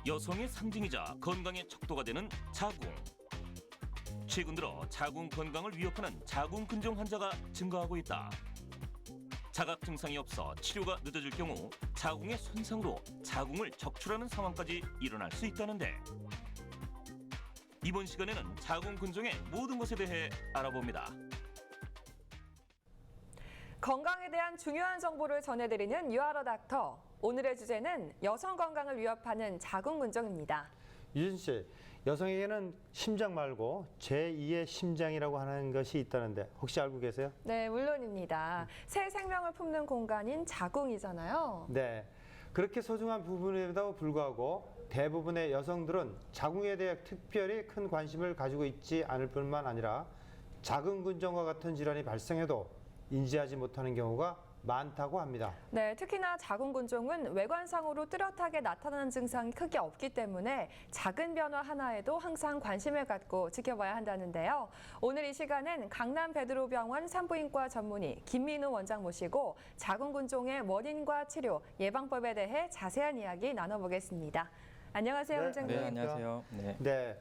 여성의 상징이자 건강의 척도가 되는 자궁. 최근 들어 자궁 건강을 위협하는 자궁 근종 환자가 증가하고 있다. 자각 증상이 없어 치료가 늦어질 경우 자궁의 손상으로 자궁을 적출하는 상황까지 일어날 수 있다는데, 이번 시간에는 자궁 근종의 모든 것에 대해 알아봅니다. 건강에 대한 중요한 정보를 전해드리는 유아러 닥터. 오늘의 주제는 여성 건강을 위협하는 자궁 근종입니다. 유진 씨, 여성에게는 심장 말고 제2의 심장이라고 하는 것이 있다는데 혹시 알고 계세요? 네, 물론입니다. 새 생명을 품는 공간인 자궁이잖아요. 네. 그렇게 소중한 부분에도 불구하고 대부분의 여성들은 자궁에 대해 특별히 큰 관심을 가지고 있지 않을 뿐만 아니라 자궁 근종과 같은 질환이 발생해도 인지하지 못하는 경우가 많다고 합니다. 네, 특히나 자궁 근종은 외관상으로 뚜렷하게 나타나는 증상이 크게 없기 때문에 작은 변화 하나에도 항상 관심을 갖고 지켜봐야 한다는데요. 오늘 이 시간은 강남 베드로병원 산부인과 전문의 김민우 원장 모시고 자궁 근종의 원인과 치료, 예방법에 대해 자세한 이야기 나눠보겠습니다. 안녕하세요, 원장님. 네, 안녕하세요. 네.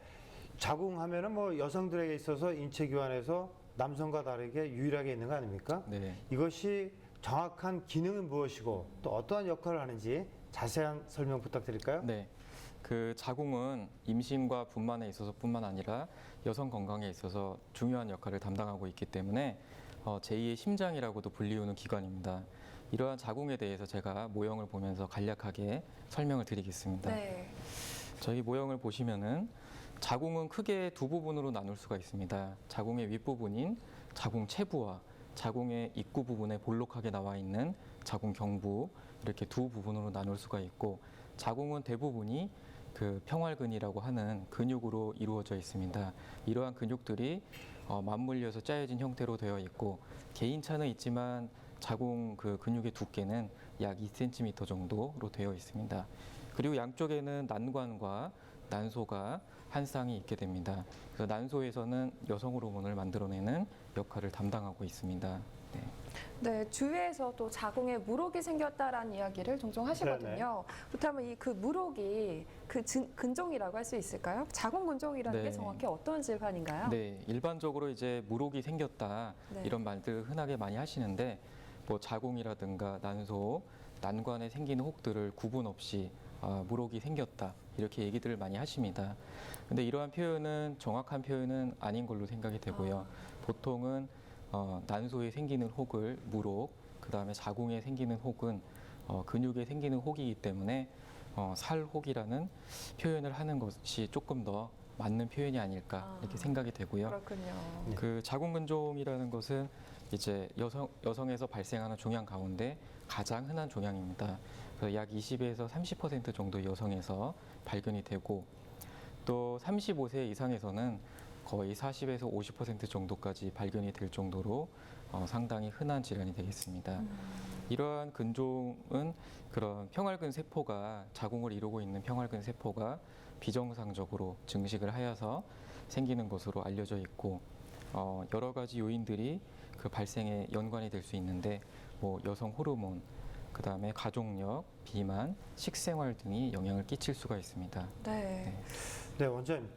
자궁 하면은 뭐 여성들에게 있어서 인체 기관에서 남성과 다르게 유일하게 있는 거 아닙니까? 네. 이것이 정확한 기능은 무엇이고 또 어떠한 역할을 하는지 자세한 설명 부탁드릴까요? 네. 그 자궁은 임신과 분만에 있어서뿐만 아니라 여성 건강에 있어서 중요한 역할을 담당하고 있기 때문에 제2의 심장이라고도 불리우는 기관입니다. 이러한 자궁에 대해서 제가 모형을 보면서 간략하게 설명을 드리겠습니다. 네. 저희 모형을 보시면은 자궁은 크게 두 부분으로 나눌 수가 있습니다. 자궁의 윗부분인 자궁 체부와 자궁의 입구 부분에 볼록하게 나와 있는 자궁 경부, 이렇게 두 부분으로 나눌 수가 있고, 자궁은 대부분이 그 평활근이라고 하는 근육으로 이루어져 있습니다. 이러한 근육들이 맞물려서 짜여진 형태로 되어 있고, 개인차는 있지만 자궁 그 근육의 두께는 약 2cm 정도로 되어 있습니다. 그리고 양쪽에는 난관과 난소가 한 쌍이 있게 됩니다. 그래서 난소에서는 여성 호르몬을 만들어내는 역할을 담당하고 있습니다. 네. 네, 주위에서도 자궁에 물혹이 생겼다라는 이야기를 종종 하시거든요. 그렇다면 이 그 물혹이 그 근종이라고 할 수 있을까요? 자궁 근종이라는 네. 게 정확히 어떤 질환인가요? 네, 일반적으로 이제 물혹이 생겼다, 네. 이런 말들 흔하게 많이 하시는데, 뭐 자궁이라든가 난소, 난관에 생기는 혹들을 구분 없이 물혹이 생겼다, 이렇게 얘기들을 많이 하십니다. 근데 이러한 표현은 정확한 표현은 아닌 걸로 생각이 되고요. 보통은 난소에 생기는 혹을 물혹, 그 다음에 자궁에 생기는 혹은 근육에 생기는 혹이기 때문에 살혹이라는 표현을 하는 것이 조금 더 맞는 표현이 아닐까, 이렇게 생각이 되고요. 그렇군요. 그 자궁 근종이라는 것은 이제 여성에서 발생하는 종양 가운데 가장 흔한 종양입니다. 그래서 약 20에서 30% 정도 여성에서 발견이 되고, 또 35세 이상에서는 거의 40에서 50% 정도까지 발견이 될 정도로 상당히 흔한 질환이 되겠습니다. 이러한 근종은 그런 평활근 세포가, 자궁을 이루고 있는 평활근 세포가 비정상적으로 증식을 하여서 생기는 것으로 알려져 있고, 여러 가지 요인들이 그 발생에 연관이 될 수 있는데, 뭐 여성 호르몬, 그 다음에 가족력, 비만, 식생활 등이 영향을 끼칠 수가 있습니다. 네. 네, 원장님.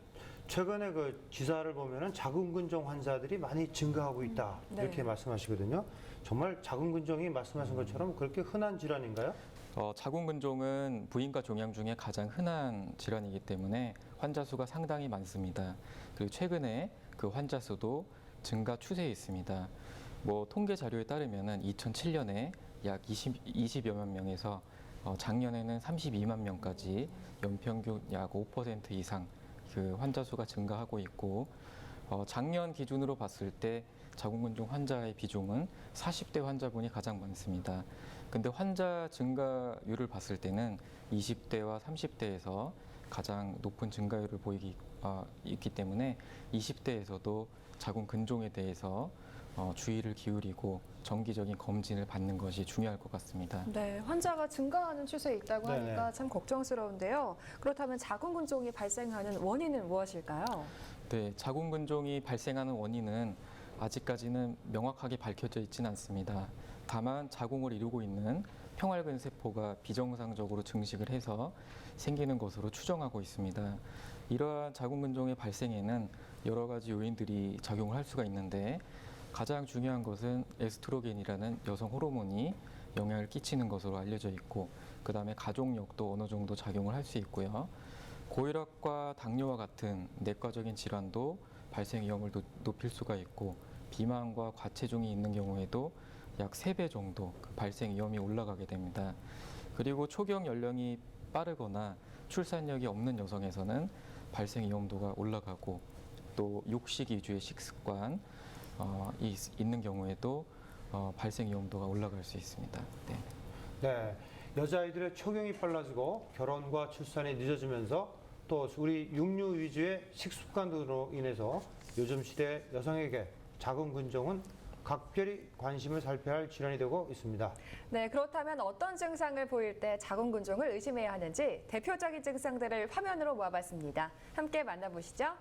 최근에 그 기사를 보면은 자궁 근종 환자들이 많이 증가하고 있다, 네. 이렇게 말씀하시거든요. 정말 자궁 근종이 말씀하신 것처럼 그렇게 흔한 질환인가요? 자궁 근종은 부인과 종양 중에 가장 흔한 질환이기 때문에 환자 수가 상당히 많습니다. 그리고 최근에 그 환자 수도 증가 추세에 있습니다. 뭐 통계 자료에 따르면은 2007년에 약 20여만 명에서 작년에는 32만 명까지 연평균 약 5% 이상 그 환자 수가 증가하고 있고, 작년 기준으로 봤을 때 자궁 근종 환자의 비중은 40대 환자분이 가장 많습니다. 근데 환자 증가율을 봤을 때는 20대와 30대에서 가장 높은 증가율을 있기 때문에 20대에서도 자궁 근종에 대해서 주의를 기울이고 정기적인 검진을 받는 것이 중요할 것 같습니다. 네, 환자가 증가하는 추세에 있다고 네네. 하니까 참 걱정스러운데요. 그렇다면 자궁 근종이 발생하는 원인은 무엇일까요? 네, 자궁 근종이 발생하는 원인은 아직까지는 명확하게 밝혀져 있지는 않습니다. 다만 자궁을 이루고 있는 평활근 세포가 비정상적으로 증식을 해서 생기는 것으로 추정하고 있습니다. 이러한 자궁근종의 발생에는 여러 가지 요인들이 작용을 할 수가 있는데 가장 중요한 것은 에스트로겐이라는 여성 호르몬이 영향을 끼치는 것으로 알려져 있고 그 다음에 가족력도 어느 정도 작용을 할 수 있고요. 고혈압과 당뇨와 같은 내과적인 질환도 발생 위험을 높일 수가 있고 비만과 과체중이 있는 경우에도 약 3배 정도 그 발생 위험이 올라가게 됩니다. 그리고 초경 연령이 빠르거나 출산력이 없는 여성에서는 발생 위험도가 올라가고 또 육식 위주의 식습관 있는 경우에도 발생 위험도가 올라갈 수 있습니다. 네. 네, 여자아이들의 초경이 빨라지고 결혼과 출산이 늦어지면서 또 우리 육류 위주의 식습관으로 인해서 요즘 시대 여성에게 자궁근종은 각별히 관심을 살펴야 할 질환이 되고 있습니다. 네, 그렇다면 어떤 증상을 보일 때 자궁근종을 의심해야 하는지 대표적인 증상들을 화면으로 모아봤습니다. 함께 만나보시죠.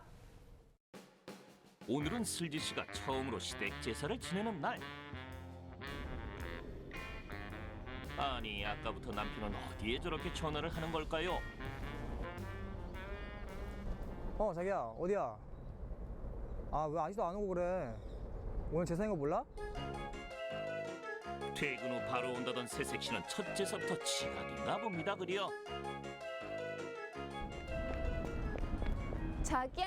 오늘은 슬지 씨가 처음으로 시댁 제사를 지내는 날. 아니, 아까부터 남편은 어디에 저렇게 전화를 하는 걸까요? 자기야, 어디야? 아, 왜 아직도 안 오고 그래? 오늘 제사인 거 몰라? 퇴근 후 바로 온다던 새색 씨는 첫 제사부터 지각인가 봅니다. 그려. 자기야.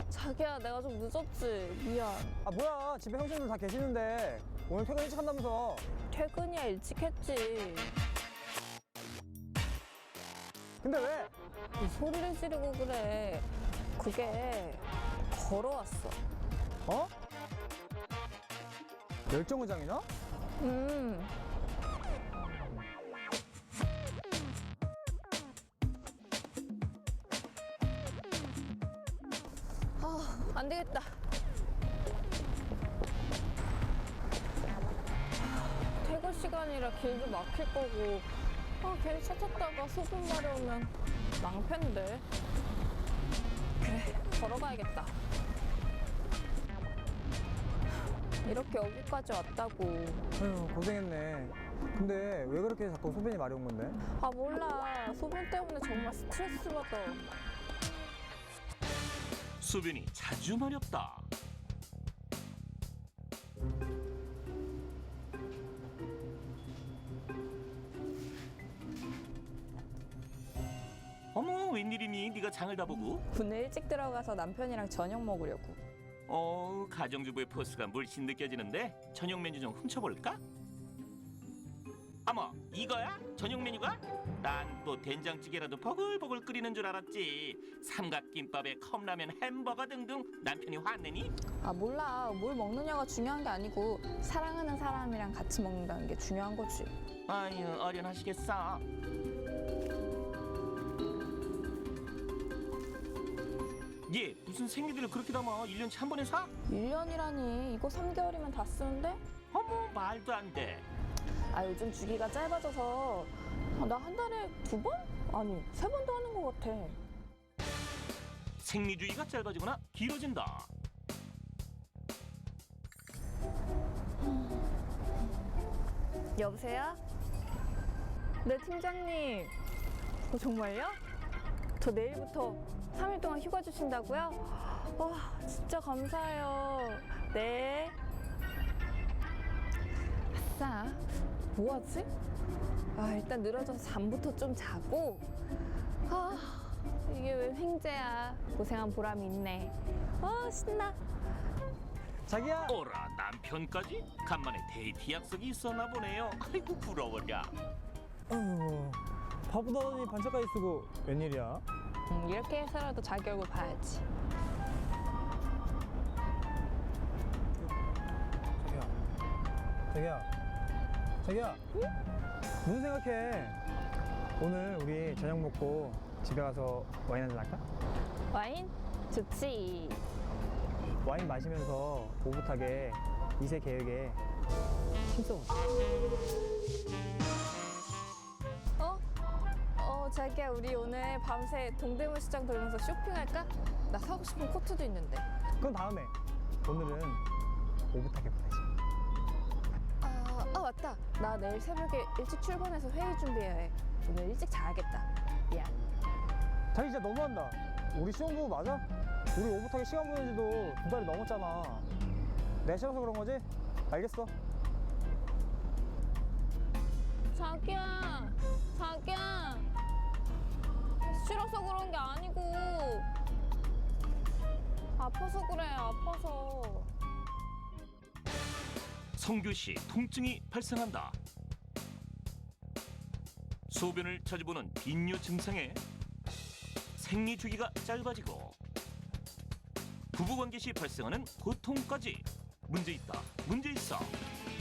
자기야, 내가 좀 늦었지. 미안. 아, 뭐야? 집에 형님들 다 계시는데 오늘 퇴근 일찍 한다면서. 퇴근이야 일찍 했지. 근데 왜? 이 소리를 지르고 그래. 그게 걸어왔어. 어? 열정의장이나? 안 되겠다. 퇴근 시간이라 길도 막힐 거고, 괜히 차 탔다가 소금 마려우면 낭패인데. 그래, 걸어가야겠다. 이렇게 여기까지 왔다고. 아유, 고생했네. 근데 왜 그렇게 자꾸 소변이 마려운 건데? 아, 몰라. 소변 때문에 정말 스트레스 받아. 소변이 자주 마렵다. 어머, 웬일이니? 네가 장을 다 보고? 오늘 일찍 들어가서 남편이랑 저녁 먹으려고. 가정주부의 포스가 물씬 느껴지는데 저녁 메뉴 좀 훔쳐볼까? 어머, 이거야? 저녁 메뉴가? 난 또 된장찌개라도 버글버글 끓이는 줄 알았지. 삼각김밥에 컵라면, 햄버거 등등. 남편이 화내니? 아, 몰라. 뭘 먹느냐가 중요한 게 아니고 사랑하는 사람이랑 같이 먹는다는 게 중요한 거지. 아유, 어련하시겠어. 얘 무슨 생리대를 그렇게 담아? 1년치 한 번에 사? 1년이라니. 이거 3개월이면 다 쓰는데? 어머, 말도 안 돼. 아, 요즘 주기가 짧아져서 나 한 달에 2번? 아니, 3번도 하는 것 같아. 생리주기가 짧아지거나 길어진다. 여보세요? 네, 팀장님. 정말요? 저 내일부터 3일 동안 휴가 주신다고요? 와, 진짜 감사해요. 네. 아싸, 뭐하지? 일단 늘어져서 잠부터 좀 자고. 이게 왜 횡재야. 고생한 보람이 있네. 신나. 자기야! 어라, 남편까지? 간만에 데이트 약속이 있었나 보네요. 아이고, 부러워라. 바쁘다더니 반차까지 쓰고 웬일이야? 이렇게 해서라도 자기 얼굴 봐야지. 자기야. 무슨 생각해? 오늘 우리 저녁 먹고 집에 가서 와인 한잔 할까? 와인? 좋지. 와인 마시면서 오붓하게 이세 계획에 힘써. 자기야, 우리 오늘 밤새 동대문 시장 돌면서 쇼핑할까? 나 사고 싶은 코트도 있는데. 그건 다음에. 오늘은 오붓하게 보내자. 맞다. 나 내일 새벽에 일찍 출근해서 회의 준비해야 해. 오늘 일찍 자야겠다. 미안. 자기 진짜 너무한다. 우리 시험부 맞아? 우리 오붓하게 시간 보낸 지도 2달이 넘었잖아. 내가 싫어서 그런 거지? 알겠어. 자기야, 자기야. 싫어서 그런 게 아니고 아파서 그래, 아파서. 성규 씨 통증이 발생한다. 소변을 자주 보는 빈뇨 증상에 생리 주기가 짧아지고 부부관계 시 발생하는 고통까지 문제 있다, 문제 있어.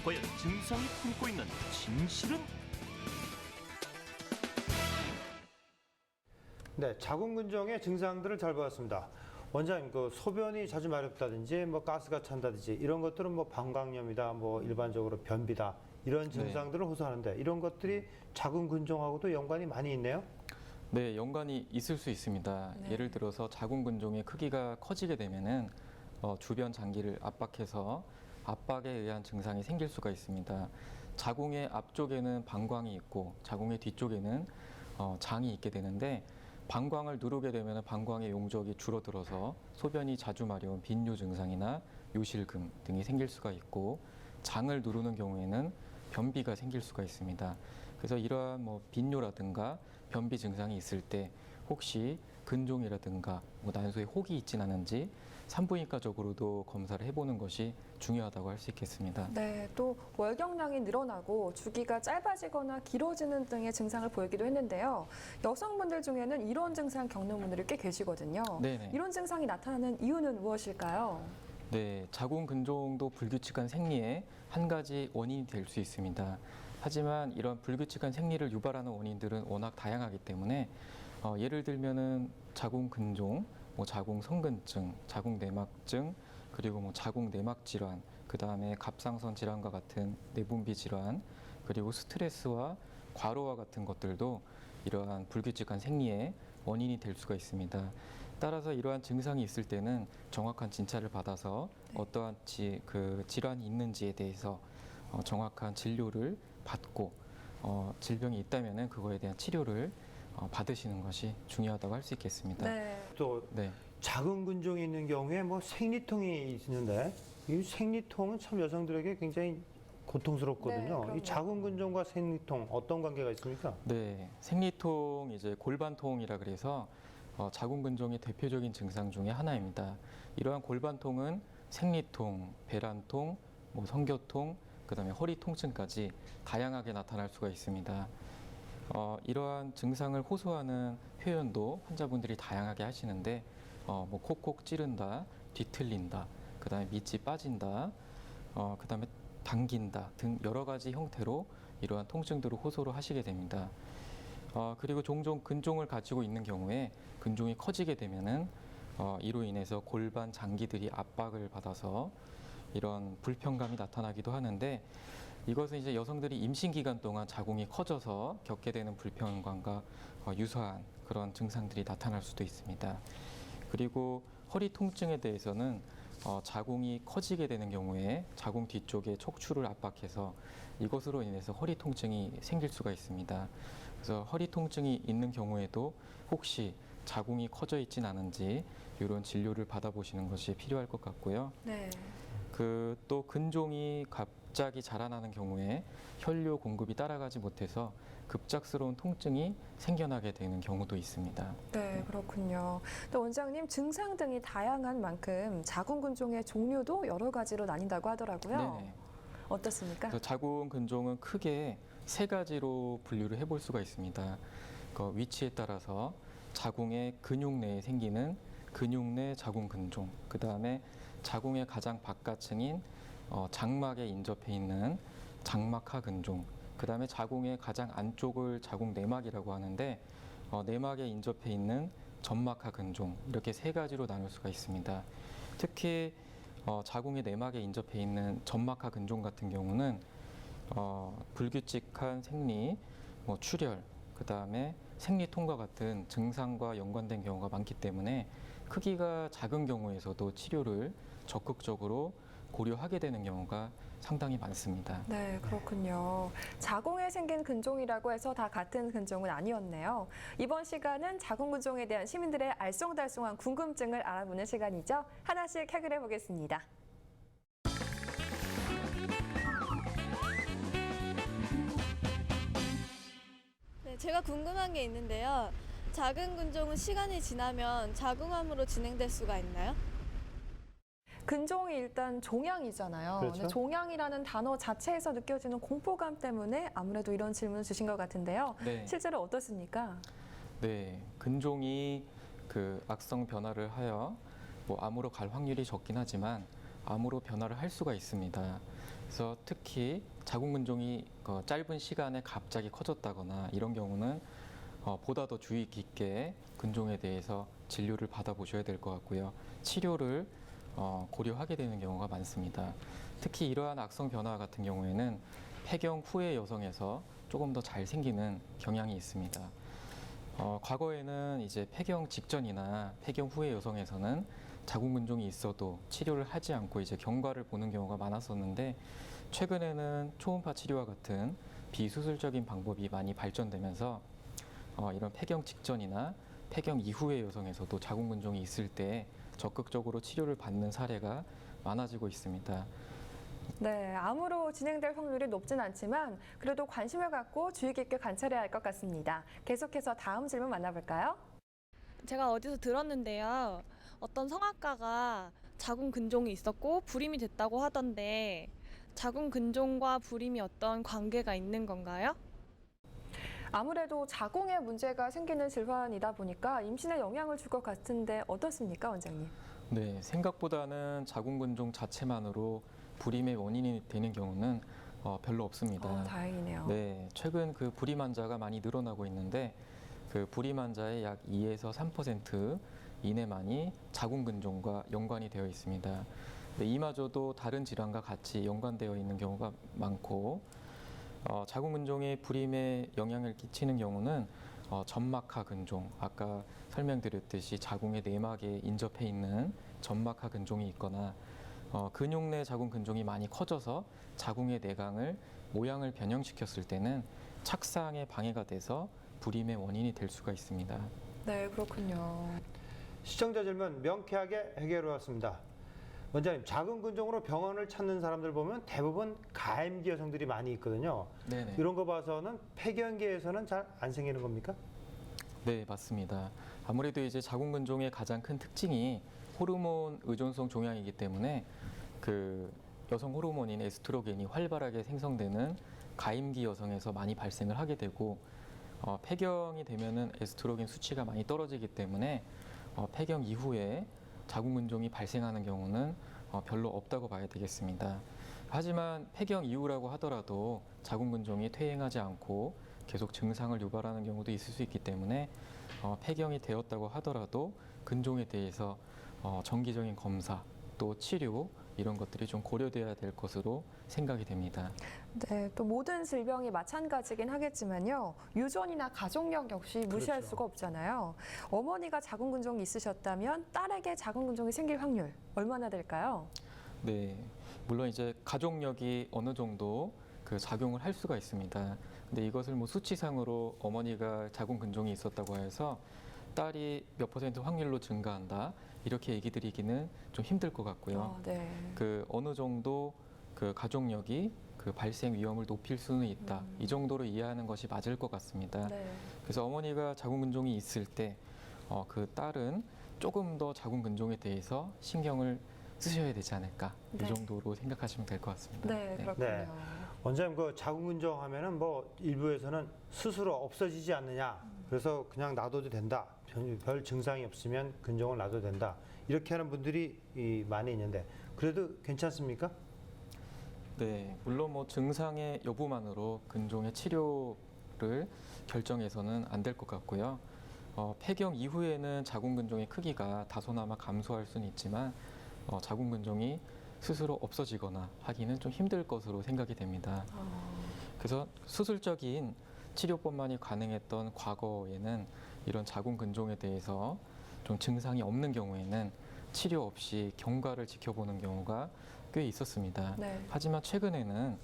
과연 증상이 품고 있는 진실은? 네, 자궁근종의 증상들을 잘 보았습니다. 원장님, 그 소변이 자주 마렵다든지 뭐 가스가 찬다든지 이런 것들은 뭐 방광염이다, 뭐 일반적으로 변비다 이런 증상들을 호소하는데 이런 것들이 자궁근종하고도 연관이 많이 있네요. 네, 연관이 있을 수 있습니다. 네. 예를 들어서 자궁근종의 크기가 커지게 되면은 주변 장기를 압박해서 압박에 의한 증상이 생길 수가 있습니다. 자궁의 앞쪽에는 방광이 있고 자궁의 뒤쪽에는 장이 있게 되는데 방광을 누르게 되면 방광의 용적이 줄어들어서 소변이 자주 마려운 빈뇨 증상이나 요실금 등이 생길 수가 있고 장을 누르는 경우에는 변비가 생길 수가 있습니다. 그래서 이러한 뭐 빈뇨라든가 변비 증상이 있을 때 혹시 근종이라든가 뭐 난소에 혹이 있진 않은지 산부인과적으로도 검사를 해보는 것이 중요하다고 할 수 있겠습니다. 네, 또 월경량이 늘어나고 주기가 짧아지거나 길어지는 등의 증상을 보이기도 했는데요. 여성분들 중에는 이런 증상 겪는 분들이 꽤 계시거든요. 네네. 이런 증상이 나타나는 이유는 무엇일까요? 네, 자궁근종도 불규칙한 생리의 한 가지 원인이 될 수 있습니다. 하지만 이런 불규칙한 생리를 유발하는 원인들은 워낙 다양하기 때문에 예를 들면은 자궁근종, 뭐 자궁성근증, 자궁내막증, 그리고 뭐 자궁내막 질환, 그 다음에 갑상선 질환과 같은 내분비 질환, 그리고 스트레스와 과로와 같은 것들도 이러한 불규칙한 생리의 원인이 될 수가 있습니다. 따라서 이러한 증상이 있을 때는 정확한 진찰을 받아서 어떠한 질환이 있는지에 대해서 정확한 진료를 받고 질병이 있다면은 그거에 대한 치료를 받으시는 것이 중요하다고 할 수 있겠습니다. 네. 또 네. 자궁근종이 있는 경우에 뭐 생리통이 있는데 이 생리통은 참 여성들에게 굉장히 고통스럽거든요. 네, 그럼요. 이 자궁근종과 생리통 어떤 관계가 있습니까? 네, 생리통 이제 골반통이라 그래서 자궁근종의 대표적인 증상 중에 하나입니다. 이러한 골반통은 생리통, 배란통, 뭐 성교통, 그다음에 허리 통증까지 다양하게 나타날 수가 있습니다. 이러한 증상을 호소하는 표현도 환자분들이 다양하게 하시는데 뭐 콕콕 찌른다, 뒤틀린다, 그다음에 밑이 빠진다, 그다음에 당긴다 등 여러 가지 형태로 이러한 통증들을 호소를 하시게 됩니다. 그리고 종종 근종을 가지고 있는 경우에 근종이 커지게 되면은 이로 인해서 골반 장기들이 압박을 받아서 이런 불편감이 나타나기도 하는데 이것은 이제 여성들이 임신 기간 동안 자궁이 커져서 겪게 되는 불편감과 유사한 그런 증상들이 나타날 수도 있습니다. 그리고 허리 통증에 대해서는 자궁이 커지게 되는 경우에 자궁 뒤쪽에 척추를 압박해서 이것으로 인해서 허리 통증이 생길 수가 있습니다. 그래서 허리 통증이 있는 경우에도 혹시 자궁이 커져 있진 않은지 이런 진료를 받아보시는 것이 필요할 것 같고요. 네. 또 근종이 갑자기 자라나는 경우에 혈류 공급이 따라가지 못해서 급작스러운 통증이 생겨나게 되는 경우도 있습니다. 네, 그렇군요. 또 원장님, 증상 등이 다양한 만큼 자궁근종의 종류도 여러 가지로 나뉜다고 하더라고요. 네네. 어떻습니까? 그래서 자궁근종은 크게 세 가지로 분류를 해볼 수가 있습니다. 그 위치에 따라서 자궁의 근육 내에 생기는 근육 내 자궁근종, 그 다음에 자궁의 가장 바깥층인 장막에 인접해 있는 장막하 근종, 그 다음에 자궁의 가장 안쪽을 자궁내막이라고 하는데 내막에 인접해 있는 점막하 근종, 이렇게 세 가지로 나눌 수가 있습니다. 특히 자궁의 내막에 인접해 있는 점막하 근종 같은 경우는 불규칙한 생리, 뭐 출혈, 그 다음에 생리통과 같은 증상과 연관된 경우가 많기 때문에 크기가 작은 경우에서도 치료를 적극적으로 고려하게 되는 경우가 상당히 많습니다. 네, 그렇군요. 자궁에 생긴 근종이라고 해서 다 같은 근종은 아니었네요. 이번 시간은 자궁 근종에 대한 시민들의 알쏭달쏭한 궁금증을 알아보는 시간이죠. 하나씩 해결해 보겠습니다. 네, 제가 궁금한 게 있는데요. 작은 근종은 시간이 지나면 자궁암으로 진행될 수가 있나요? 근종이 일단 종양이잖아요. 그렇죠. 근데 종양이라는 단어 자체에서 느껴지는 공포감 때문에 아무래도 이런 질문을 주신 것 같은데요. 네. 실제로 어떻습니까? 네, 근종이 그 악성 변화를 하여 뭐 암으로 갈 확률이 적긴 하지만 암으로 변화를 할 수가 있습니다. 그래서 특히 자궁 근종이 짧은 시간에 갑자기 커졌다거나 이런 경우는 보다 더 주의 깊게 근종에 대해서 진료를 받아보셔야 될 것 같고요. 치료를 고려하게 되는 경우가 많습니다. 특히 이러한 악성 변화 같은 경우에는 폐경 후의 여성에서 조금 더 잘 생기는 경향이 있습니다. 과거에는 이제 폐경 직전이나 폐경 후의 여성에서는 자궁 근종이 있어도 치료를 하지 않고 이제 경과를 보는 경우가 많았었는데 최근에는 초음파 치료와 같은 비수술적인 방법이 많이 발전되면서 이런 폐경 직전이나 폐경 이후의 여성에서도 자궁 근종이 있을 때 적극적으로 치료를 받는 사례가 많아지고 있습니다. 네, 암으로 진행될 확률이 높진 않지만 그래도 관심을 갖고 주의 깊게 관찰해야 할 것 같습니다. 계속해서 다음 질문 만나볼까요? 제가 어디서 들었는데요. 어떤 성악가가 자궁 근종이 있었고 불임이 됐다고 하던데 자궁 근종과 불임이 어떤 관계가 있는 건가요? 아무래도 자궁에 문제가 생기는 질환이다 보니까 임신에 영향을 줄 것 같은데 어떻습니까, 원장님? 네, 생각보다는 자궁 근종 자체만으로 불임의 원인이 되는 경우는 별로 없습니다. 다행이네요. 네, 최근 그 불임 환자가 많이 늘어나고 있는데 그 불임 환자의 약 2에서 3% 이내만이 자궁 근종과 연관이 되어 있습니다. 네, 이마저도 다른 질환과 같이 연관되어 있는 경우가 많고 자궁 근종이 불임에 영향을 끼치는 경우는 점막하 근종, 아까 설명드렸듯이 자궁의 내막에 인접해 있는 점막하 근종이 있거나 근육 내 자궁 근종이 많이 커져서 자궁의 내강을 모양을 변형시켰을 때는 착상에 방해가 돼서 불임의 원인이 될 수가 있습니다. 네, 그렇군요. 시청자 질문 명쾌하게 해결해 왔습니다. 원장님, 자궁 근종으로 병원을 찾는 사람들 보면 대부분 가임기 여성들이 많이 있거든요. 네네. 이런 거 봐서는 폐경기에서는 잘 안 생기는 겁니까? 네, 맞습니다. 아무래도 이제 자궁 근종의 가장 큰 특징이 호르몬 의존성 종양이기 때문에 그 여성 호르몬인 에스트로겐이 활발하게 생성되는 가임기 여성에서 많이 발생을 하게 되고 폐경이 되면은 에스트로겐 수치가 많이 떨어지기 때문에 폐경 이후에 자궁 근종이 발생하는 경우는 별로 없다고 봐야 되겠습니다. 하지만 폐경 이후라고 하더라도 자궁 근종이 퇴행하지 않고 계속 증상을 유발하는 경우도 있을 수 있기 때문에 폐경이 되었다고 하더라도 근종에 대해서 정기적인 검사 또 치료 이런 것들이 좀 고려돼야 될 것으로 생각이 됩니다. 네, 또 모든 질병이 마찬가지긴 하겠지만요. 유전이나 가족력 역시 무시할 그렇죠. 수가 없잖아요. 어머니가 자궁 근종이 있으셨다면 딸에게 자궁 근종이 생길 확률 얼마나 될까요? 네, 물론 이제 가족력이 어느 정도 그 작용을 할 수가 있습니다. 근데 이것을 뭐 수치상으로 어머니가 자궁 근종이 있었다고 해서 딸이 몇 % 확률로 증가한다 이렇게 얘기 드리기는 좀 힘들 것 같고요. 네. 그 어느 정도 그 가족력이 그 발생 위험을 높일 수는 있다. 이 정도로 이해하는 것이 맞을 것 같습니다. 네. 그래서 어머니가 자궁 근종이 있을 때 그 딸은 조금 더 자궁 근종에 대해서 신경을 쓰셔야 되지 않을까 네. 이 정도로 생각하시면 될 것 같습니다. 네, 그렇군요. 네. 원장님, 그 자궁 근종 하면은 뭐 일부에서는 스스로 없어지지 않느냐, 그래서 그냥 놔둬도 된다, 별 증상이 없으면 근종을 놔둬도 된다, 이렇게 하는 분들이 많이 있는데 그래도 괜찮습니까? 네, 물론 뭐 증상의 여부만으로 근종의 치료를 결정해서는 안 될 것 같고요. 폐경 이후에는 자궁 근종의 크기가 다소나마 감소할 수는 있지만 자궁 근종이 스스로 없어지거나 하기는 좀 힘들 것으로 생각이 됩니다. 그래서 수술적인 치료법만이 가능했던 과거에는 이런 자궁 근종에 대해서 좀 증상이 없는 경우에는 치료 없이 경과를 지켜보는 경우가 꽤 있었습니다. 네. 하지만 최근에는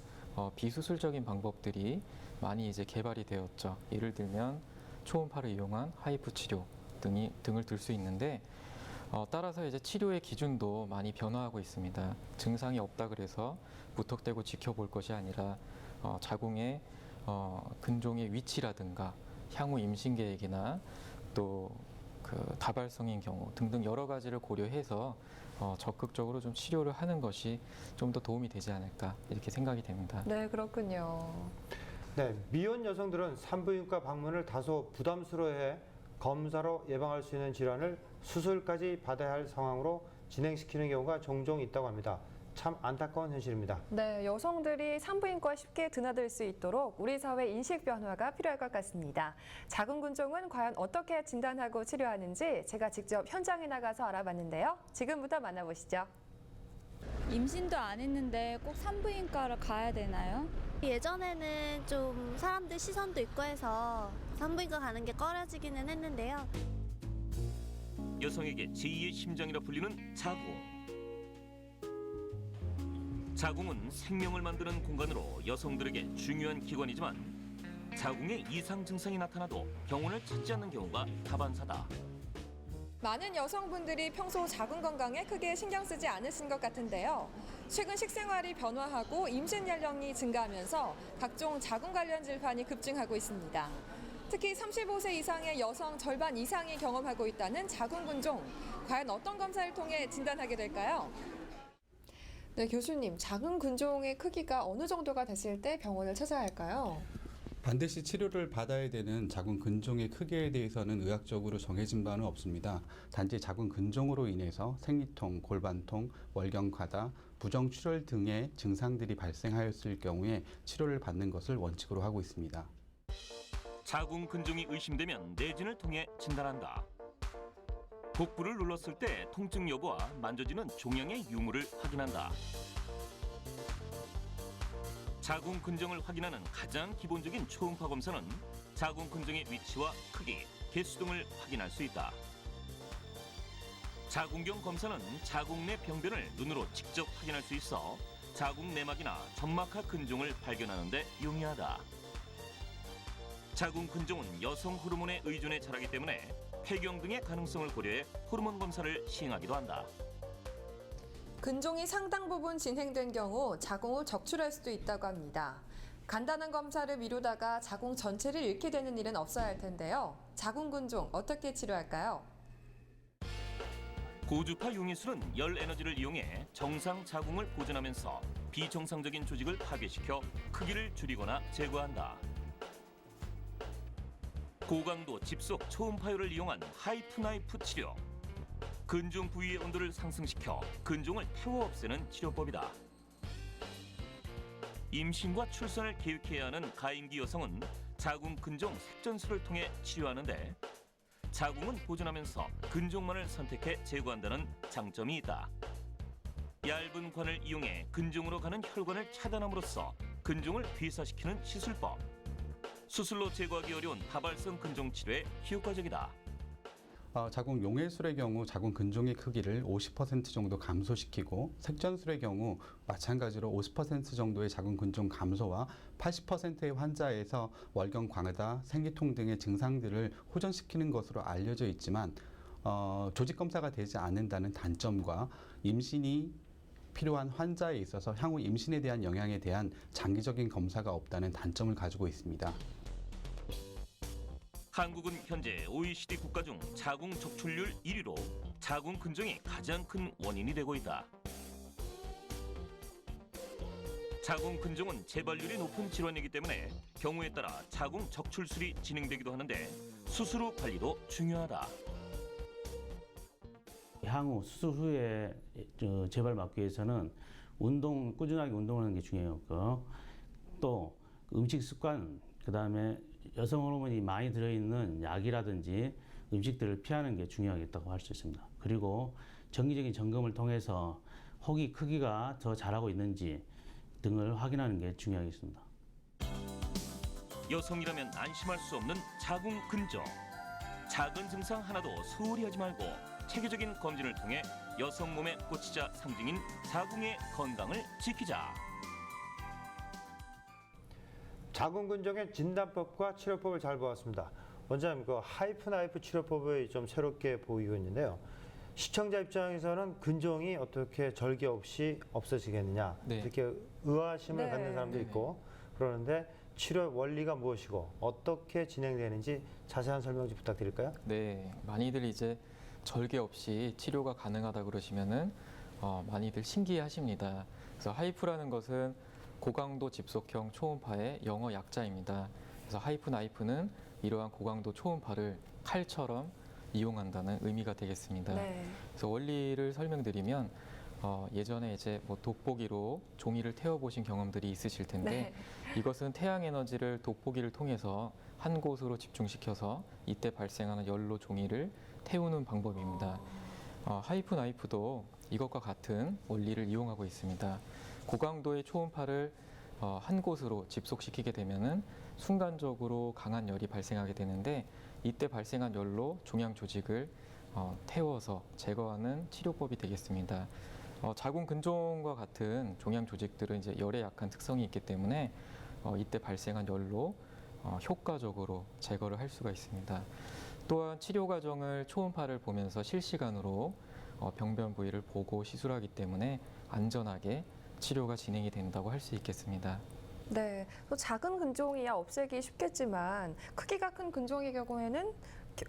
비수술적인 방법들이 많이 이제 개발이 되었죠. 예를 들면 초음파를 이용한 하이프 치료 등을 들 수 있는데 따라서 이제 치료의 기준도 많이 변화하고 있습니다. 증상이 없다 그래서 무턱대고 지켜볼 것이 아니라 자궁의 근종의 위치라든가 향후 임신 계획이나 또 그 다발성인 경우 등등 여러 가지를 고려해서 적극적으로 좀 치료를 하는 것이 좀 더 도움이 되지 않을까 이렇게 생각이 됩니다. 네, 그렇군요. 네, 미혼 여성들은 산부인과 방문을 다소 부담스러워해 검사로 예방할 수 있는 질환을 수술까지 받아야 할 상황으로 진행시키는 경우가 종종 있다고 합니다. 참 안타까운 현실입니다. 네, 여성들이 산부인과에 쉽게 드나들 수 있도록 우리 사회 인식 변화가 필요할 것 같습니다. 자궁근종은 과연 어떻게 진단하고 치료하는지 제가 직접 현장에 나가서 알아봤는데요. 지금부터 만나보시죠. 임신도 안 했는데 꼭 산부인과를 가야 되나요? 예전에는 좀 사람들 시선도 있고 해서 산부인과 가는 게 꺼려지기는 했는데요. 여성에게 제2의 심장이라 불리는 자궁. 자궁은 생명을 만드는 공간으로 여성들에게 중요한 기관이지만 자궁에 이상 증상이 나타나도 병원을 찾지 않는 경우가 다반사다. 많은 여성분들이 평소 자궁 건강에 크게 신경 쓰지 않으신 것 같은데요. 최근 식생활이 변화하고 임신 연령이 증가하면서 각종 자궁 관련 질환이 급증하고 있습니다. 특히 35세 이상의 여성 절반 이상이 경험하고 있다는 자궁근종. 과연 어떤 검사를 통해 진단하게 될까요? 네, 교수님, 자궁근종의 크기가 어느 정도가 됐을 때 병원을 찾아야 할까요? 반드시 치료를 받아야 되는 자궁 근종의 크기에 대해서는 의학적으로 정해진 바는 없습니다. 단지 자궁 근종으로 인해서 생리통, 골반통, 월경 과다, 부정 출혈 등의 증상들이 발생하였을 경우에 치료를 받는 것을 원칙으로 하고 있습니다. 자궁 근종이 의심되면 내진을 통해 진단한다. 복부를 눌렀을 때 통증 여부와 만져지는 종양의 유무를 확인한다. 자궁 근종을 확인하는 가장 기본적인 초음파 검사는 자궁 근종의 위치와 크기, 개수 등을 확인할 수 있다. 자궁경 검사는 자궁 내 병변을 눈으로 직접 확인할 수 있어 자궁 내막이나 점막하 근종을 발견하는 데 용이하다. 자궁 근종은 여성 호르몬의 의존에 자라기 때문에 폐경 등의 가능성을 고려해 호르몬 검사를 시행하기도 한다. 근종이 상당 부분 진행된 경우 자궁을 적출할 수도 있다고 합니다. 간단한 검사를 미루다가 자궁 전체를 잃게 되는 일은 없어야 할 텐데요. 자궁근종 어떻게 치료할까요? 고주파 용의술은 열 에너지를 이용해 정상 자궁을 보존하면서 비정상적인 조직을 파괴시켜 크기를 줄이거나 제거한다. 고강도 집속 초음파율을 이용한 하이프 나이프 치료. 근종 부위의 온도를 상승시켜 근종을 태워 없애는 치료법이다. 임신과 출산을 계획해야 하는 가임기 여성은 자궁 근종 색전술을 통해 치료하는데 자궁은 보존하면서 근종만을 선택해 제거한다는 장점이 있다. 얇은 관을 이용해 근종으로 가는 혈관을 차단함으로써 근종을 괴사시키는 시술법. 수술로 제거하기 어려운 다발성 근종 치료에 효과적이다. 자궁 용해술의 경우 자궁 근종의 크기를 50% 정도 감소시키고 색전술의 경우 마찬가지로 50% 정도의 자궁 근종 감소와 80%의 환자에서 월경 광다, 생리통 등의 증상들을 호전시키는 것으로 알려져 있지만 조직 검사가 되지 않는다는 단점과 임신이 필요한 환자에 있어서 향후 임신에 대한 영향에 대한 장기적인 검사가 없다는 단점을 가지고 있습니다. 한국은 현재 OECD 국가 중 자궁 적출률 1위로 자궁 근종이 가장 큰 원인이 되고 있다. 자궁 근종은 재발률이 높은 질환이기 때문에 경우에 따라 자궁 적출술이 진행되기도 하는데 수술 후 관리도 중요하다. 향후 수술 후에 재발 막기 위해서는 꾸준하게 운동하는 게 중요하고 또 음식 습관, 그다음에 여성 호르몬이 많이 들어있는 약이라든지 음식들을 피하는 게 중요하겠다고 할 수 있습니다. 그리고 정기적인 점검을 통해서 혹이 크기가 더 자라고 있는지 등을 확인하는 게 중요하겠습니다. 여성이라면 안심할 수 없는 자궁 근종. 작은 증상 하나도 소홀히 하지 말고 체계적인 검진을 통해 여성 몸의 꽃이자 상징인 자궁의 건강을 지키자. 자궁근종의 진단법과 치료법을 잘 보았습니다. 원장님, 그 하이프나이프 치료법이 좀 새롭게 보이고 있는데요. 시청자 입장에서는 근종이 어떻게 절개 없이 없어지겠느냐, 네. 이렇게 의아심을 네. 갖는 사람도 있고 그러는데 치료 원리가 무엇이고 어떻게 진행되는지 자세한 설명 좀 부탁드릴까요? 네, 많이들 이제 절개 없이 치료가 가능하다 그러시면은 많이들 신기해하십니다. 그래서 하이프라는 것은 고강도 집속형 초음파의 영어 약자입니다. 그래서 하이프나이프는 이러한 고강도 초음파를 칼처럼 이용한다는 의미가 되겠습니다. 네. 그래서 원리를 설명드리면 예전에 이제 뭐 돋보기로 종이를 태워보신 경험들이 있으실 텐데 네. 이것은 태양 에너지를 돋보기를 통해서 한 곳으로 집중시켜서 이때 발생하는 열로 종이를 태우는 방법입니다. 하이프 나이프도 이것과 같은 원리를 이용하고 있습니다. 고강도의 초음파를 한 곳으로 집속시키게 되면은 순간적으로 강한 열이 발생하게 되는데 이때 발생한 열로 종양 조직을 태워서 제거하는 치료법이 되겠습니다. 자궁 근종과 같은 종양 조직들은 이제 열에 약한 특성이 있기 때문에 이때 발생한 열로 효과적으로 제거를 할 수가 있습니다. 또한 치료 과정을 초음파를 보면서 실시간으로 병변 부위를 보고 시술하기 때문에 안전하게 치료가 진행이 된다고 할 수 있겠습니다. 네, 또 작은 근종이야 없애기 쉽겠지만 크기가 큰 근종의 경우에는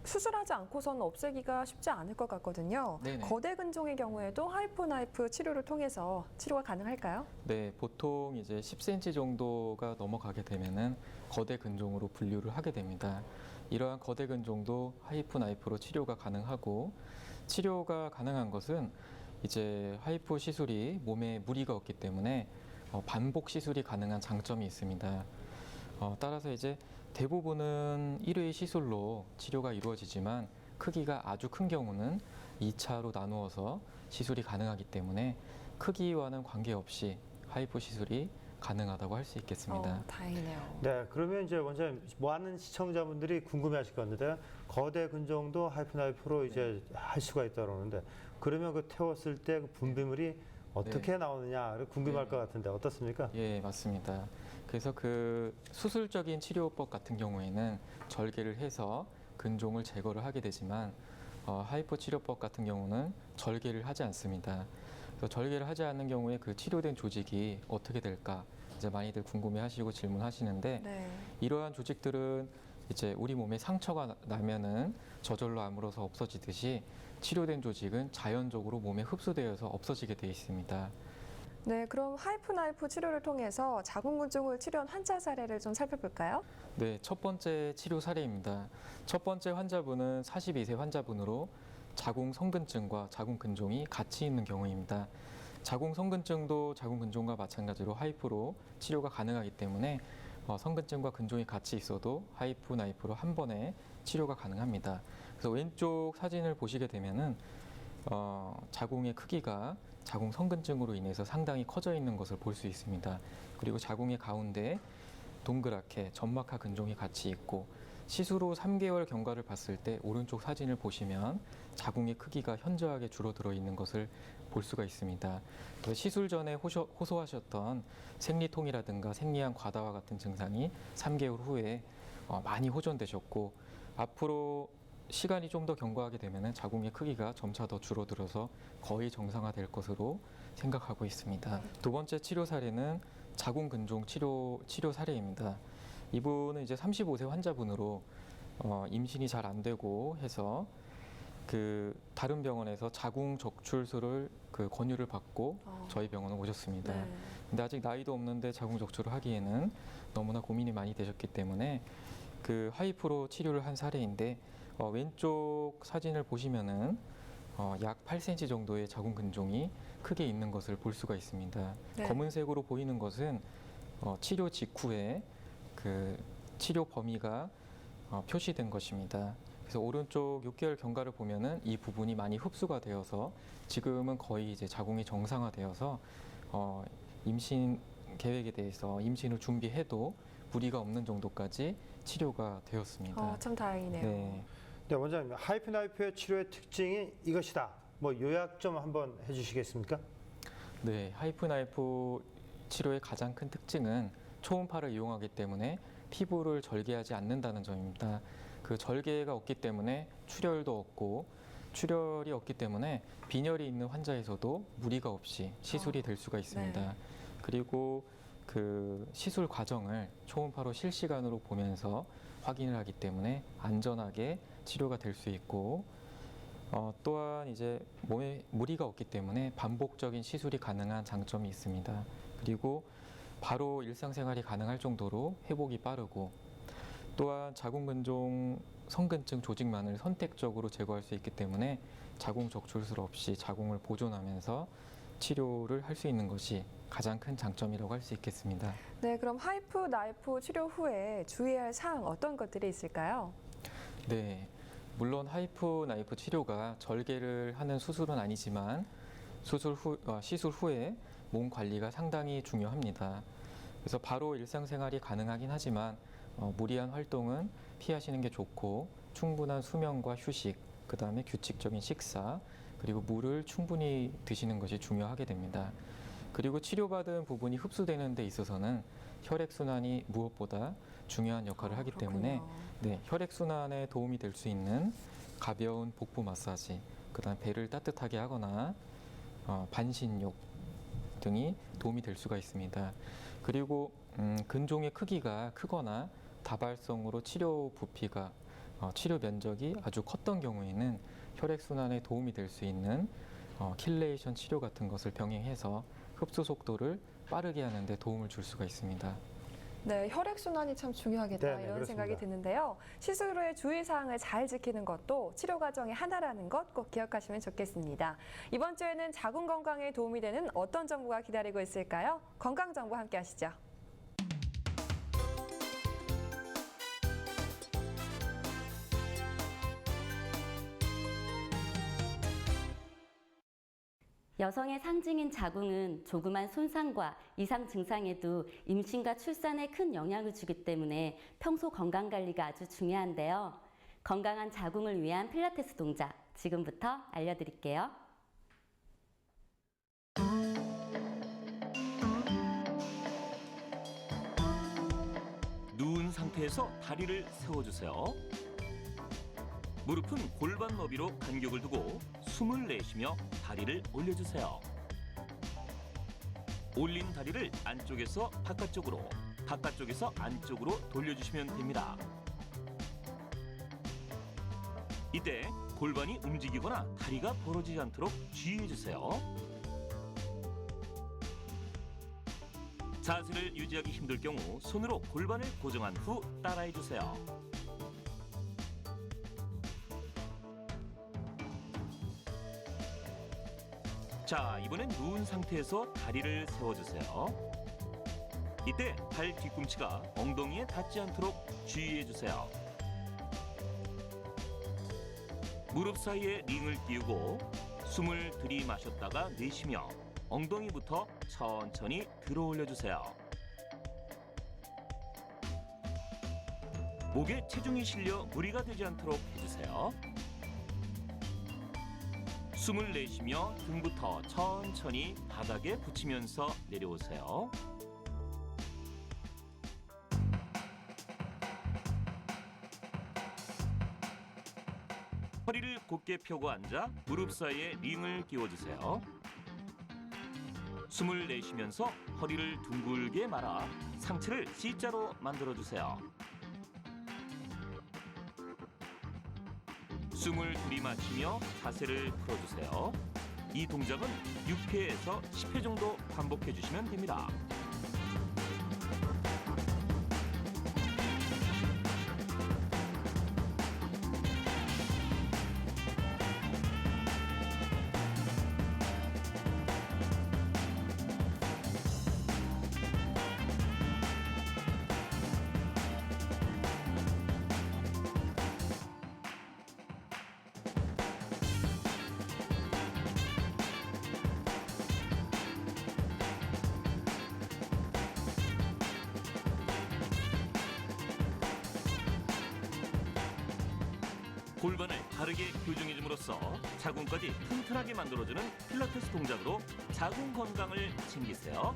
수술하지 않고서는 없애기가 쉽지 않을 것 같거든요. 네네. 거대 근종의 경우에도 하이프나이프 치료를 통해서 치료가 가능할까요? 네, 보통 이제 10cm 정도가 넘어가게 되면은 거대 근종으로 분류를 하게 됩니다. 이러한 거대 근종도 하이프 나이프로 치료가 가능하고 치료가 가능한 것은 이제 하이프 시술이 몸에 무리가 없기 때문에 반복 시술이 가능한 장점이 있습니다. 따라서 이제 대부분은 1회 시술로 치료가 이루어지지만 크기가 아주 큰 경우는 2차로 나누어서 시술이 가능하기 때문에 크기와는 관계없이 하이프 시술이 가능하다고 할 수 있겠습니다. 다행이네요. 네, 그러면 이제 원장님, 많은 시청자분들이 궁금해하실 건데 거대 근종도 하이프나이프로 이제 할 수가 있다 그러는데 그러면 그 태웠을 때 그 분비물이 어떻게 나오느냐 궁금할 네. 것 같은데 어떻습니까? 예, 맞습니다. 그래서 그 수술적인 치료법 같은 경우에는 절개를 해서 근종을 제거를 하게 되지만 하이프 치료법 같은 경우는 절개를 하지 않습니다. 그래서 절개를 하지 않는 경우에 그 치료된 조직이 어떻게 될까 이제 많이들 궁금해하시고 질문하시는데 네. 이러한 조직들은 이제 우리 몸에 상처가 나면은 저절로 아물어서 없어지듯이 치료된 조직은 자연적으로 몸에 흡수되어서 없어지게 되어 있습니다. 네, 그럼 하이프나이프 치료를 통해서 자궁근종을 치료한 환자 사례를 좀 살펴볼까요? 네, 첫 번째 치료 사례입니다. 첫 번째 환자분은 42세 환자분으로 자궁 성근증과 자궁 근종이 같이 있는 경우입니다. 자궁 성근증도 자궁 근종과 마찬가지로 하이프로 치료가 가능하기 때문에 성근증과 근종이 같이 있어도 하이프 나이프로 한 번에 치료가 가능합니다. 그래서 왼쪽 사진을 보시게 되면은 자궁의 크기가 자궁 성근증으로 인해서 상당히 커져 있는 것을 볼 수 있습니다. 그리고 자궁의 가운데 동그랗게 점막하 근종이 같이 있고 시술 후 3개월 경과를 봤을 때 오른쪽 사진을 보시면 자궁의 크기가 현저하게 줄어들어 있는 것을 볼 수가 있습니다. 그래서 시술 전에 호소하셨던 생리통이라든가 생리한 과다와 같은 증상이 3개월 후에 많이 호전되셨고 앞으로 시간이 좀 더 경과하게 되면 자궁의 크기가 점차 더 줄어들어서 거의 정상화될 것으로 생각하고 있습니다. 두 번째 치료 사례는 자궁 근종 치료 사례입니다. 이분은 이제 35세 환자분으로 임신이 잘 안 되고 해서 그 다른 병원에서 자궁 적출술을 그 권유를 받고 저희 병원에 오셨습니다. 네. 근데 아직 나이도 없는데 자궁 적출을 하기에는 너무나 고민이 많이 되셨기 때문에 그 하이프로 치료를 한 사례인데 왼쪽 사진을 보시면은 약 8cm 정도의 자궁 근종이 크게 있는 것을 볼 수가 있습니다. 네. 검은색으로 보이는 것은 치료 직후에 그 치료 범위가 표시된 것입니다. 그래서 오른쪽 6개월 경과를 보면은 이 부분이 많이 흡수가 되어서 지금은 거의 이제 자궁이 정상화되어서 임신 계획에 대해서 임신을 준비해도 무리가 없는 정도까지 치료가 되었습니다. 참 다행이네요. 네. 네, 원장님, 하이프나이프의 치료의 특징이 이것이다. 뭐 요약 좀 한번 해주시겠습니까? 네, 하이프 나이프 치료의 가장 큰 특징은 초음파를 이용하기 때문에 피부를 절개하지 않는다는 점입니다. 그 절개가 없기 때문에 출혈도 없고 출혈이 없기 때문에 빈혈이 있는 환자에서도 무리가 없이 시술이 될 수가 있습니다. 네. 그리고 그 시술 과정을 초음파로 실시간으로 보면서 확인을 하기 때문에 안전하게 치료가 될 수 있고 또한 이제 몸에 무리가 없기 때문에 반복적인 시술이 가능한 장점이 있습니다. 그리고 바로 일상생활이 가능할 정도로 회복이 빠르고 또한 자궁근종 성근증 조직만을 선택적으로 제거할 수 있기 때문에 자궁 적출술 없이 자궁을 보존하면서 치료를 할 수 있는 것이 가장 큰 장점이라고 할 수 있겠습니다. 네, 그럼 하이프 나이프 치료 후에 주의할 사항 어떤 것들이 있을까요? 네, 물론 하이프 나이프 치료가 절개를 하는 수술은 아니지만 시술 후에 몸 관리가 상당히 중요합니다. 그래서 바로 일상생활이 가능하긴 하지만 무리한 활동은 피하시는 게 좋고 충분한 수면과 휴식, 그다음에 규칙적인 식사, 그리고 물을 충분히 드시는 것이 중요하게 됩니다. 그리고 치료받은 부분이 흡수되는 데 있어서는 혈액순환이 무엇보다 중요한 역할을 하기 때문에 네, 혈액순환에 도움이 될 수 있는 가벼운 복부 마사지, 그다음 배를 따뜻하게 하거나 반신욕 등이 도움이 될 수가 있습니다. 그리고 근종의 크기가 크거나 다발성으로 치료 부피가 치료 면적이 아주 컸던 경우에는 혈액순환에 도움이 될 수 있는 킬레이션 치료 같은 것을 병행해서 흡수 속도를 빠르게 하는 데 도움을 줄 수가 있습니다. 네, 혈액순환이 참 중요하겠다 네, 네, 이런 그렇습니다. 생각이 드는데요. 시술 후에 주의사항을 잘 지키는 것도 치료 과정의 하나라는 것 꼭 기억하시면 좋겠습니다. 이번 주에는 자궁 건강에 도움이 되는 어떤 정보가 기다리고 있을까요? 건강정보 함께 하시죠. 여성의 상징인 자궁은 조그만 손상과 이상 증상에도 임신과 출산에 큰 영향을 주기 때문에 평소 건강 관리가 아주 중요한데요. 건강한 자궁을 위한 필라테스 동작 지금부터 알려드릴게요. 누운 상태에서 다리를 세워주세요. 무릎은 골반 너비로 간격을 두고 숨을 내쉬며 다리를 올려주세요. 올린 다리를 안쪽에서 바깥쪽으로, 바깥쪽에서 안쪽으로 돌려주시면 됩니다. 이때 골반이 움직이거나 다리가 벌어지지 않도록 주의해주세요. 자세를 유지하기 힘들 경우 손으로 골반을 고정한 후 따라해주세요. 자, 이번엔 누운 상태에서 다리를 세워주세요. 이때 발 뒤꿈치가 엉덩이에 닿지 않도록 주의해주세요. 무릎 사이에 링을 끼우고 숨을 들이마셨다가 내쉬며 엉덩이부터 천천히 들어 올려주세요. 목에 체중이 실려 무리가 되지 않도록 해주세요. 숨을 내쉬며 등부터 천천히 바닥에 붙이면서 내려오세요. 허리를 곧게 펴고 앉아 무릎 사이에 링을 끼워주세요. 숨을 내쉬면서 허리를 둥글게 말아 상체를 C자로 만들어주세요. 숨을 들이마시며 자세를 풀어주세요. 이 동작은 6회에서 10회 정도 반복해 주시면 됩니다. 골반을 바르게 교정해줌으로써 자궁까지 튼튼하게 만들어주는 필라테스 동작으로 자궁 건강을 챙기세요.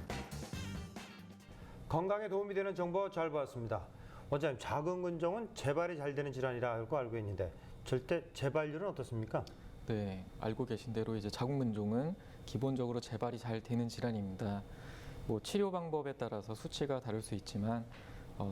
건강에 도움이 되는 정보 잘 봤습니다. 원장님, 자궁근종은 재발이 잘 되는 질환이라고 알고 있는데 절대 재발률은 어떻습니까? 네, 알고 계신 대로 이제 자궁근종은 기본적으로 재발이 잘 되는 질환입니다. 뭐 치료 방법에 따라서 수치가 다를 수 있지만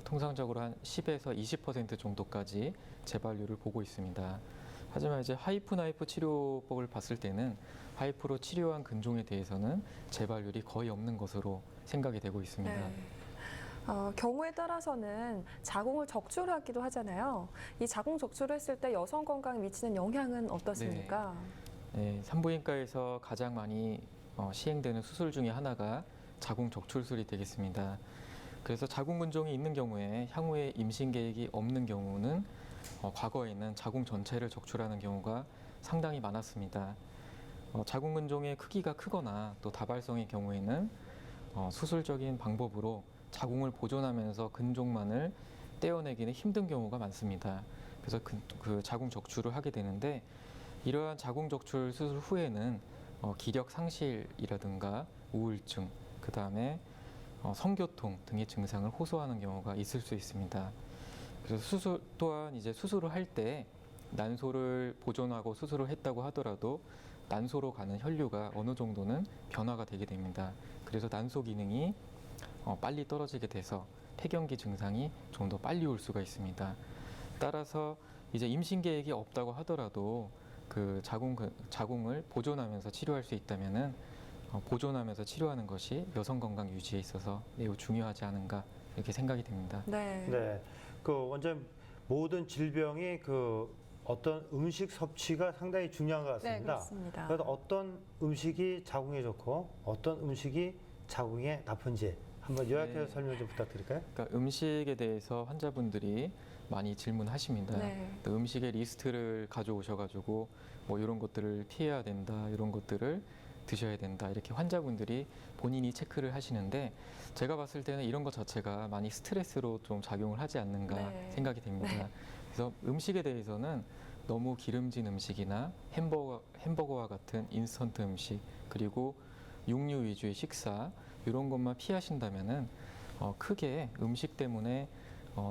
통상적으로 한 10에서 20% 정도까지 재발률을 보고 있습니다. 하지만 이제 하이프 치료법을 봤을 때는 하이프로 치료한 근종에 대해서는 재발률이 거의 없는 것으로 생각이 되고 있습니다. 네. 경우에 따라서는 자궁을 적출하기도 하잖아요. 이 자궁 적출을 했을 때 여성 건강에 미치는 영향은 어떻습니까? 네, 산부인과에서 가장 많이 시행되는 수술 중에 하나가 자궁 적출술이 되겠습니다. 그래서 자궁 근종이 있는 경우에 향후에 임신 계획이 없는 경우는 과거에는 자궁 전체를 적출하는 경우가 상당히 많았습니다. 자궁 근종의 크기가 크거나 또 다발성의 경우에는 수술적인 방법으로 자궁을 보존하면서 근종만을 떼어내기는 힘든 경우가 많습니다. 그래서 그 자궁 적출을 하게 되는데 이러한 자궁 적출 수술 후에는 기력 상실이라든가 우울증, 그 다음에 성교통 등의 증상을 호소하는 경우가 있을 수 있습니다. 그래서 수술 또한 이제 수술을 할 때 난소를 보존하고 수술을 했다고 하더라도 난소로 가는 혈류가 어느 정도는 변화가 되게 됩니다. 그래서 난소 기능이 빨리 떨어지게 돼서 폐경기 증상이 좀 더 빨리 올 수가 있습니다. 따라서 이제 임신 계획이 없다고 하더라도 그 자궁을 보존하면서 치료할 수 있다면은 보존하면서 치료하는 것이 여성 건강 유지에 있어서 매우 중요하지 않은가 이렇게 생각이 됩니다. 네. 네. 그 원장님, 모든 질병이 그 어떤 음식 섭취가 상당히 중요한 것 같습니다. 네, 그렇습니다. 그래서 어떤 음식이 자궁에 좋고 어떤 음식이 자궁에 나쁜지 한번 요약해서 네. 설명 좀 부탁드릴까요? 그러니까 음식에 대해서 환자분들이 많이 질문하십니다. 네. 또 음식의 리스트를 가져오셔가지고 뭐 이런 것들을 피해야 된다, 이런 것들을 드셔야 된다 이렇게 환자분들이 본인이 체크를 하시는데 제가 봤을 때는 이런 것 자체가 많이 스트레스로 좀 작용을 하지 않는가 네. 생각이 됩니다. 네. 그래서 음식에 대해서는 너무 기름진 음식이나 햄버거와 같은 인스턴트 음식 그리고 육류 위주의 식사 이런 것만 피하신다면은 크게 음식 때문에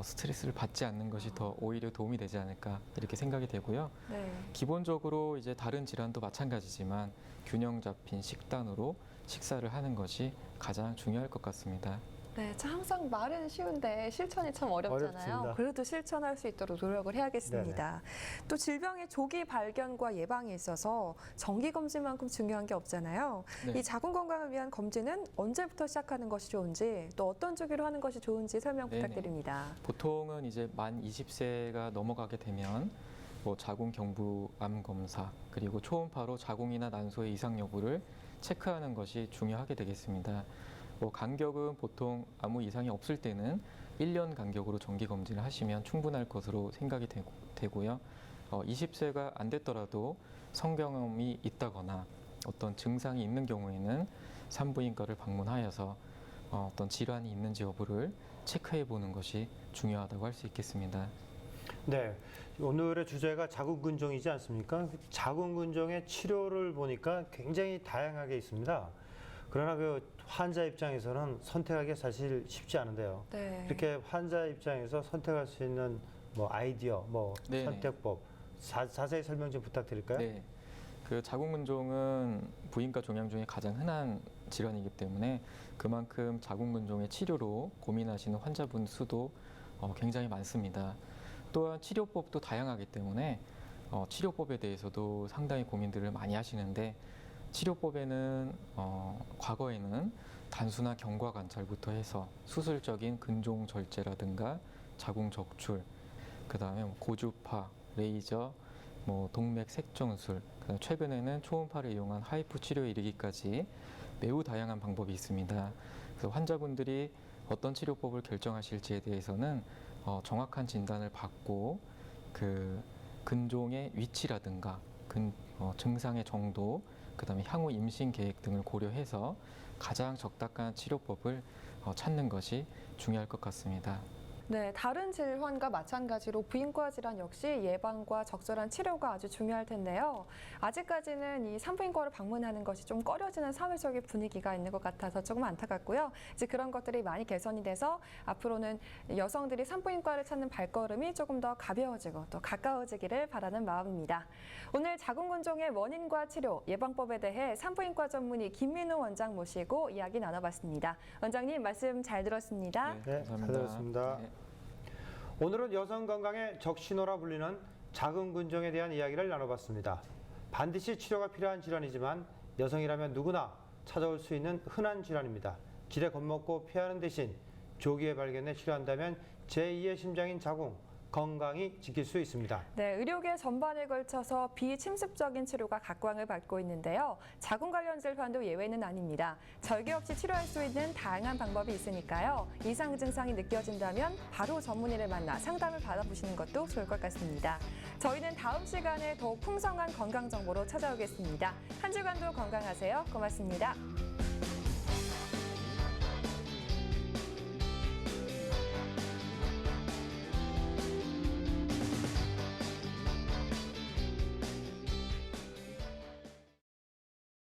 스트레스를 받지 않는 것이 더 오히려 도움이 되지 않을까 이렇게 생각이 되고요. 네. 기본적으로 이제 다른 질환도 마찬가지지만 균형 잡힌 식단으로 식사를 하는 것이 가장 중요할 것 같습니다. 네, 참 항상 말은 쉬운데 실천이 참 어렵잖아요. 어렵습니다. 그래도 실천할 수 있도록 노력을 해야겠습니다. 또 질병의 조기 발견과 예방에 있어서 정기 검진만큼 중요한 게 없잖아요. 네. 이 자궁 건강을 위한 검진은 언제부터 시작하는 것이 좋은지 또 어떤 주기로 하는 것이 좋은지 설명 네네. 부탁드립니다. 보통은 이제 만 20세가 넘어가게 되면 뭐 자궁 경부 암 검사 그리고 초음파로 자궁이나 난소의 이상 여부를 체크하는 것이 중요하게 되겠습니다. 뭐 간격은 보통 아무 이상이 없을 때는 1년 간격으로 정기 검진을 하시면 충분할 것으로 생각이 되고요. 20세가 안 됐더라도 성경험이 있다거나 어떤 증상이 있는 경우에는 산부인과를 방문하여서 어떤 질환이 있는지 여부를 체크해 보는 것이 중요하다고 할 수 있겠습니다. 네. 오늘의 주제가 자궁근종이지 않습니까? 자궁근종의 치료를 보니까 굉장히 다양하게 있습니다. 그러나 그 환자 입장에서는 선택하기 사실 쉽지 않은데요. 네. 이렇게 환자 입장에서 선택할 수 있는 뭐 아이디어, 뭐 네네. 선택법 자세히 설명 좀 부탁드릴까요? 네. 그 자궁근종은 부인과 종양 중에 가장 흔한 질환이기 때문에 그만큼 자궁근종의 치료로 고민하시는 환자분 수도 굉장히 많습니다. 또한 치료법도 다양하기 때문에 치료법에 대해서도 상당히 고민들을 많이 하시는데 치료법에는 과거에는 단순한 경과 관찰부터 해서 수술적인 근종 절제라든가 자궁 적출, 그다음에 고주파, 레이저, 뭐 동맥 색전술, 그다음에 최근에는 초음파를 이용한 하이프 치료에 이르기까지 매우 다양한 방법이 있습니다. 그래서 환자분들이 어떤 치료법을 결정하실지에 대해서는 정확한 진단을 받고 그 근종의 위치라든가 증상의 정도, 그다음에 향후 임신 계획 등을 고려해서 가장 적당한 치료법을 찾는 것이 중요할 것 같습니다. 네, 다른 질환과 마찬가지로 부인과 질환 역시 예방과 적절한 치료가 아주 중요할 텐데요. 아직까지는 이 산부인과를 방문하는 것이 좀 꺼려지는 사회적인 분위기가 있는 것 같아서 조금 안타깝고요. 이제 그런 것들이 많이 개선이 돼서 앞으로는 여성들이 산부인과를 찾는 발걸음이 조금 더 가벼워지고 또 가까워지기를 바라는 마음입니다. 오늘 자궁근종의 원인과 치료, 예방법에 대해 산부인과 전문의 김민우 원장 모시고 이야기 나눠봤습니다. 원장님 말씀 잘 들었습니다. 네, 잘 들었습니다. 네. 오늘은 여성 건강의 적신호라 불리는 자궁근종에 대한 이야기를 나눠봤습니다. 반드시 치료가 필요한 질환이지만 여성이라면 누구나 찾아올 수 있는 흔한 질환입니다. 질에 겁먹고 피하는 대신 조기에 발견해 치료한다면 제2의 심장인 자궁, 건강히 지킬 수 있습니다. 네, 의료계 전반에 걸쳐서 비침습적인 치료가 각광을 받고 있는데요. 자궁 관련 질환도 예외는 아닙니다. 절개 없이 치료할 수 있는 다양한 방법이 있으니까요. 이상 증상이 느껴진다면 바로 전문의를 만나 상담을 받아보시는 것도 좋을 것 같습니다. 저희는 다음 시간에 더욱 풍성한 건강 정보로 찾아오겠습니다. 한 주간도 건강하세요. 고맙습니다.